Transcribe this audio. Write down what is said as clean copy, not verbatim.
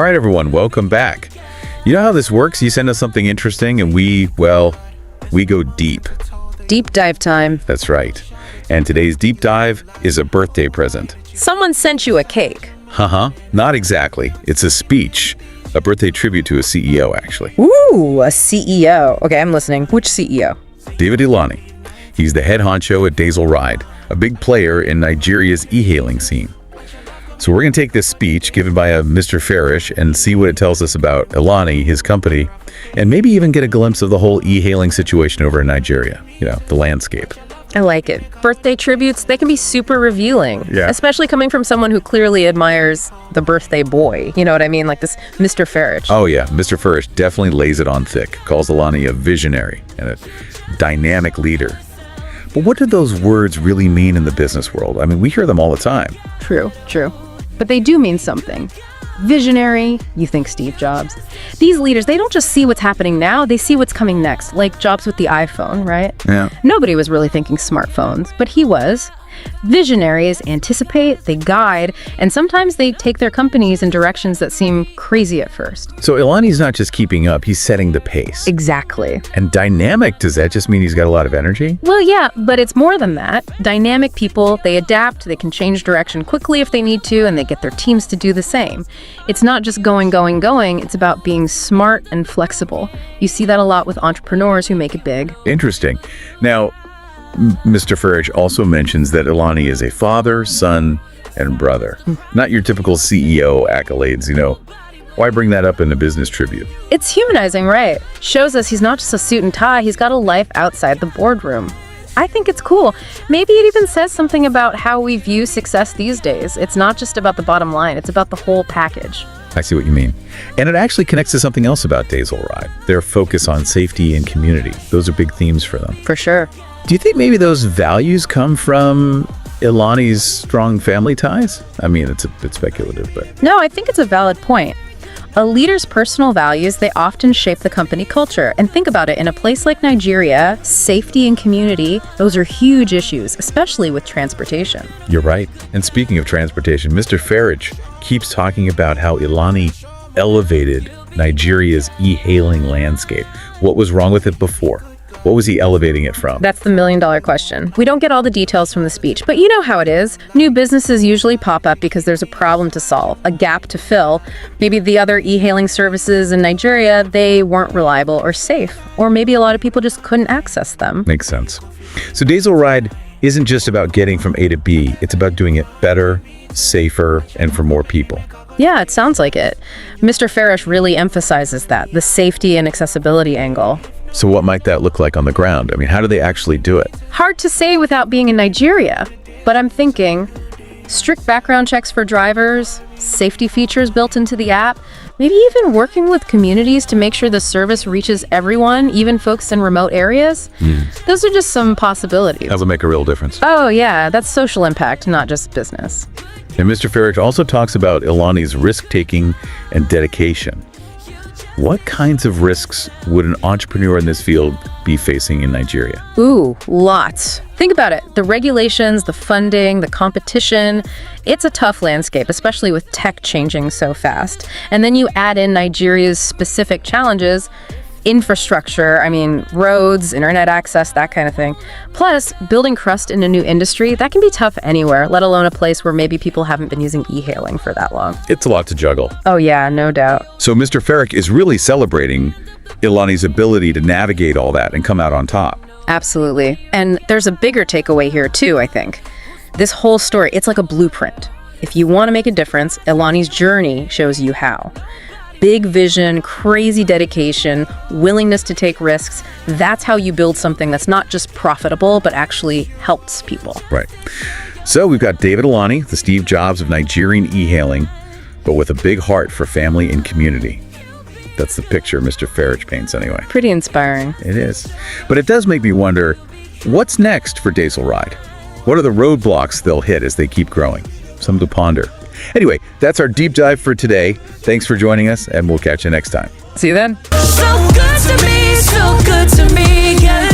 All right, everyone, welcome back. You know how this works? You send us something interesting and we go deep. Deep dive time. That's right. And today's deep dive is a birthday present. Someone sent you a cake. Not exactly. It's a speech. A birthday tribute to a CEO, actually. Ooh, a CEO. Okay, I'm listening. Which CEO? David Ilani. He's the head honcho at Daesil Ride, a big player in Nigeria's e-hailing scene. So we're going to take this speech given by a Mr. Farish and see what it tells us about Ilani, his company, and maybe even get a glimpse of the whole e-hailing situation over in Nigeria, the landscape. I like it. Birthday tributes, they can be super revealing. Yeah. Especially coming from someone who clearly admires the birthday boy. You know what I mean? Like this Mr. Farish. Oh yeah, Mr. Farish definitely lays it on thick, calls Ilani a visionary and a dynamic leader. But what do those words really mean in the business world? I mean, we hear them all the time. True. But they do mean something. Visionary, you think Steve Jobs. These leaders, they don't just see what's happening now, they see what's coming next, like Jobs with the iPhone, right? Yeah. Nobody was really thinking smartphones, but he was. Visionaries anticipate, they guide, and sometimes they take their companies in directions that seem crazy at first. So Ilani's not just keeping up, he's setting the pace. Exactly. And dynamic, does that just mean he's got a lot of energy? Well, yeah, but it's more than that. Dynamic people, they adapt, they can change direction quickly if they need to, and they get their teams to do the same. It's not just going, it's about being smart and flexible. You see that a lot with entrepreneurs who make it big. Interesting. Now, Mr. Farish also mentions that Ilani is a father, son, and brother. Not your typical CEO accolades, Why bring that up in a business tribute? It's humanizing, right? Shows us he's not just a suit and tie, he's got a life outside the boardroom. I think it's cool. Maybe it even says something about how we view success these days. It's not just about the bottom line, it's about the whole package. I see what you mean. And it actually connects to something else about Daesil Ride. Their focus on safety and community. Those are big themes for them. For sure. Do you think maybe those values come from Ilani's strong family ties? I mean, it's a bit speculative, but... No, I think it's a valid point. A leader's personal values, they often shape the company culture. And think about it, in a place like Nigeria, safety and community, those are huge issues, especially with transportation. You're right. And speaking of transportation, Mr. Farish keeps talking about how Ilani elevated Nigeria's e-hailing landscape. What was wrong with it before? What was he elevating it from? That's the million-dollar question. We don't get all the details from the speech, but you know how it is. New businesses usually pop up because there's a problem to solve, a gap to fill. Maybe the other e-hailing services in Nigeria, they weren't reliable or safe, or maybe a lot of people just couldn't access them. Makes sense. So Daesil Ride isn't just about getting from A to B. It's about doing it better, safer, and for more people. Yeah, it sounds like it. Mr. Farish really emphasizes that, the safety and accessibility angle. So what might that look like on the ground? I mean, how do they actually do it? Hard to say without being in Nigeria, but I'm thinking strict background checks for drivers, safety features built into the app, maybe even working with communities to make sure the service reaches everyone, even folks in remote areas. Those are just some possibilities. That would make a real difference. Oh yeah, that's social impact, not just business. And Mr. Farish also talks about Ilani's risk-taking and dedication. What kinds of risks would an entrepreneur in this field be facing in Nigeria? Ooh, lots. Think about it. The regulations, the funding, the competition. It's a tough landscape, especially with tech changing so fast. And then you add in Nigeria's specific challenges, infrastructure, roads, internet access, that kind of thing. Plus, building trust in a new industry, that can be tough anywhere, let alone a place where maybe people haven't been using e-hailing for that long. It's a lot to juggle. Oh yeah, no doubt. So Mr. Farish is really celebrating Ilani's ability to navigate all that and come out on top. Absolutely. And there's a bigger takeaway here too, I think. This whole story, it's like a blueprint. If you want to make a difference, Ilani's journey shows you how. Big vision, crazy dedication, willingness to take risks. That's how you build something that's not just profitable, but actually helps people. Right. So we've got David Ilani, the Steve Jobs of Nigerian e-hailing, but with a big heart for family and community. That's the picture Mr. Farish paints anyway. Pretty inspiring. It is. But it does make me wonder, what's next for Daesil Ride? What are the roadblocks they'll hit as they keep growing? Something to ponder. Anyway, that's our deep dive for today. Thanks for joining us, and we'll catch you next time. See you then. So good to me, yeah.